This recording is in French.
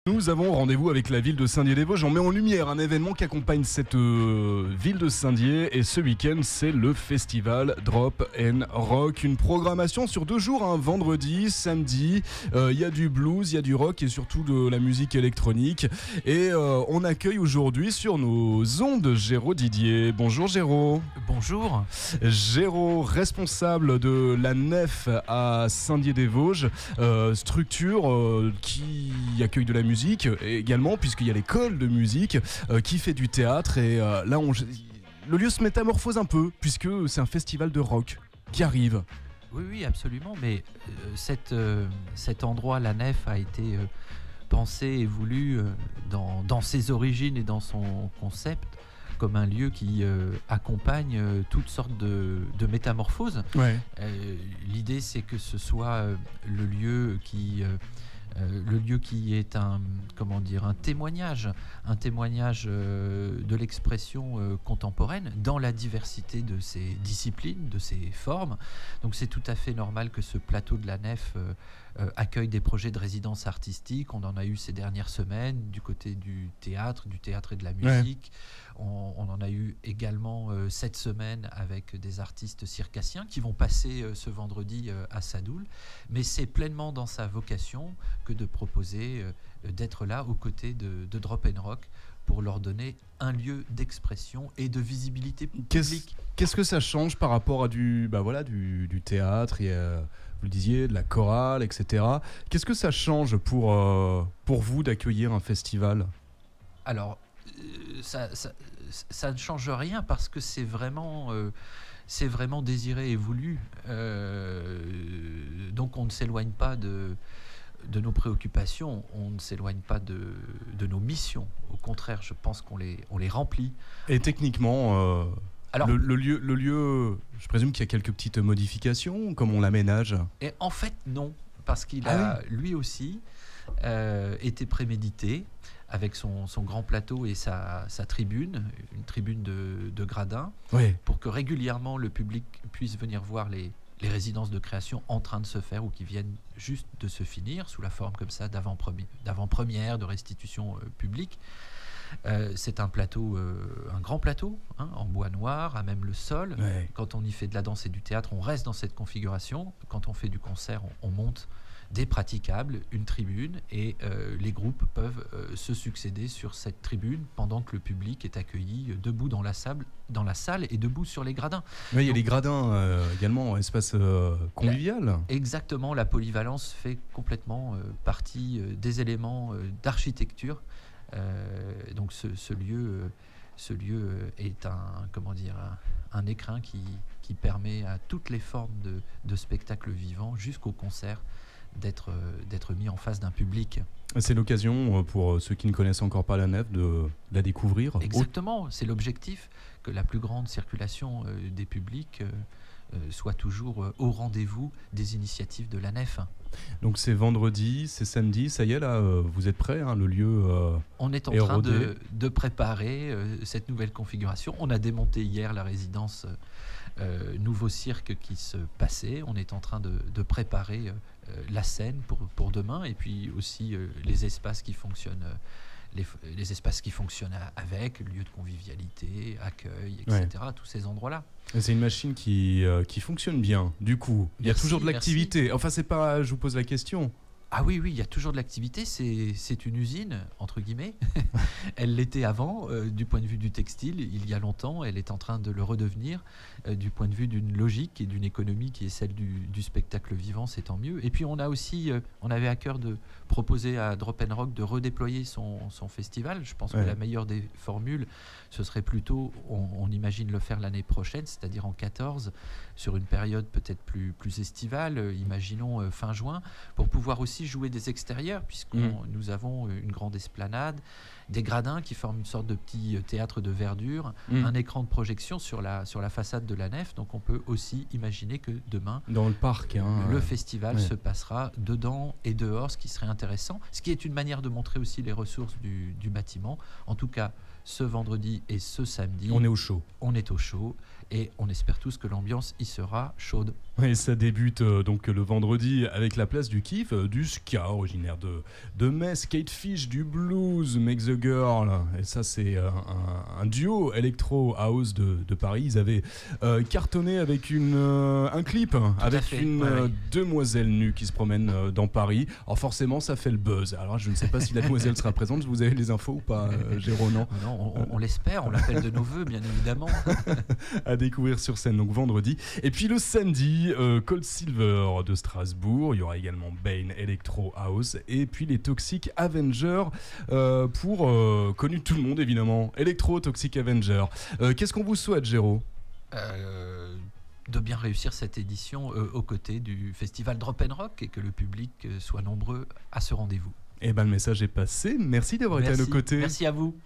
Nous avons rendez-vous avec la ville de Saint-Dié-des-Vosges. On met en lumière un événement qui accompagne cette ville de Saint-Dié. Et ce week-end, c'est le festival Drop and Rock. Une programmation sur 2 jours, un vendredi, samedi. Il y a du blues, il y a du rock et surtout de la musique électronique. Et on accueille aujourd'hui sur nos ondes Géraud Didier. Bonjour Géraud. Bonjour. Géraud, responsable de la Nef à Saint-Dié-des-Vosges. Structure qui accueille de la musique également, puisqu'il y a l'école de musique qui fait du théâtre. Et là, le lieu se métamorphose un peu, puisque c'est un festival de rock qui arrive. Oui, absolument. Mais cet endroit, la Nef, a été pensé et voulu dans ses origines et dans son concept comme un lieu qui accompagne toutes sortes de métamorphoses. Ouais. L'idée, c'est que ce soit le lieu qui est un témoignage de l'expression contemporaine dans la diversité de ses disciplines, de ses formes. Donc c'est tout à fait normal que ce plateau de la Nef accueille des projets de résidence artistique. On en a eu ces dernières semaines du côté du théâtre et de la musique. Ouais. On en a eu également cette semaine avec des artistes circassiens qui vont passer ce vendredi à Sadoul. Mais c'est pleinement dans sa vocation que de proposer d'être là aux côtés de Drop and Rock pour leur donner un lieu d'expression et de visibilité publique. Qu'est-ce que ça change par rapport à du théâtre et, vous le disiez, de la chorale, etc. Qu'est-ce que ça change pour vous d'accueillir un festival ? Alors, ça ne change rien parce que c'est vraiment désiré et voulu. Donc on ne s'éloigne pas de nos préoccupations, on ne s'éloigne pas de nos missions. Au contraire, je pense qu'on les remplit. Et techniquement, alors, le lieu, je présume qu'il y a quelques petites modifications, comme on l'aménage. Et en fait, non, parce qu'il a lui aussi été prémédité avec son grand plateau et sa tribune, une tribune de gradins, oui, pour que régulièrement le public puisse venir voir les résidences de création en train de se faire ou qui viennent juste de se finir sous la forme comme ça d'avant-première, de restitution publique. C'est un plateau, un grand plateau, en bois noir, à même le sol. Ouais. Quand on y fait de la danse et du théâtre, on reste dans cette configuration. Quand on fait du concert, on monte des praticables, une tribune, et les groupes peuvent se succéder sur cette tribune pendant que le public est accueilli debout dans la salle et debout sur les gradins. Oui, il y a les gradins également, espace convivial. Exactement, la polyvalence fait complètement partie des éléments d'architecture. Donc ce lieu est un écrin qui permet à toutes les formes de spectacles vivants jusqu'au concert d'être mis en face d'un public. C'est l'occasion pour ceux qui ne connaissent encore pas la Nef de la découvrir. Exactement, c'est l'objectif, que la plus grande circulation des publics soit toujours au rendez-vous des initiatives de la Nef. Donc c'est vendredi, c'est samedi, ça y est là, vous êtes prêts, le lieu on est en train de préparer cette nouvelle configuration. On a démonté hier la résidence Nouveau Cirque qui se passait. On est en train de préparer la scène pour demain, et puis aussi les espaces qui fonctionnent. Les espaces qui fonctionnent avec, lieu de convivialité, accueil, etc., ouais. Tous ces endroits-là. Et c'est une machine qui fonctionne bien, du coup. Il y a toujours de l'activité. Merci. Enfin, c'est pas, je vous pose la question. Ah oui, il y a toujours de l'activité. C'est une usine, entre guillemets. Elle l'était avant, du point de vue du textile, il y a longtemps. Elle est en train de le redevenir, du point de vue d'une logique et d'une économie qui est celle du spectacle vivant, c'est tant mieux. Et puis on avait à cœur de proposer à Drop and Rock de redéployer son festival. Je pense que la meilleure des formules, ce serait plutôt, on imagine le faire l'année prochaine, c'est-à-dire en 2014, sur une période peut-être plus estivale, imaginons fin juin, pour pouvoir aussi jouer des extérieurs, puisque nous avons une grande esplanade, des gradins qui forment une sorte de petit théâtre de verdure, un écran de projection sur la façade de la Nef. Donc on peut aussi imaginer que demain, dans le parc, le festival se passera dedans et dehors, ce qui serait intéressant, ce qui est une manière de montrer aussi les ressources du bâtiment. En tout cas, ce vendredi et ce samedi, on est au chaud. On est au chaud, et on espère tous que l'ambiance y sera chaude. Et ça débute donc le vendredi avec la place du kiff, du ska originaire de Metz, Kate Fish du blues, Make the Girl, et ça c'est un duo électro house de Paris. Ils avaient cartonné avec un clip avec une demoiselle nue qui se promène dans Paris. Alors forcément ça fait le buzz. Alors je ne sais pas si la demoiselle sera présente, vous avez les infos ou pas, Géraud? Non, on l'espère, on l'appelle de nos voeux bien évidemment. À découvrir sur scène donc vendredi. Et puis le samedi, Cold Silver de Strasbourg, il y aura également Bane Electro House et puis les Toxic Avenger pour connu de tout le monde évidemment, Electro Toxic Avenger. Qu'est-ce qu'on vous souhaite, Géraud? De bien réussir cette édition aux côtés du festival Drop & Rock et que le public soit nombreux à ce rendez-vous. Eh ben le message est passé, merci d'avoir été à nos côtés. Merci à vous.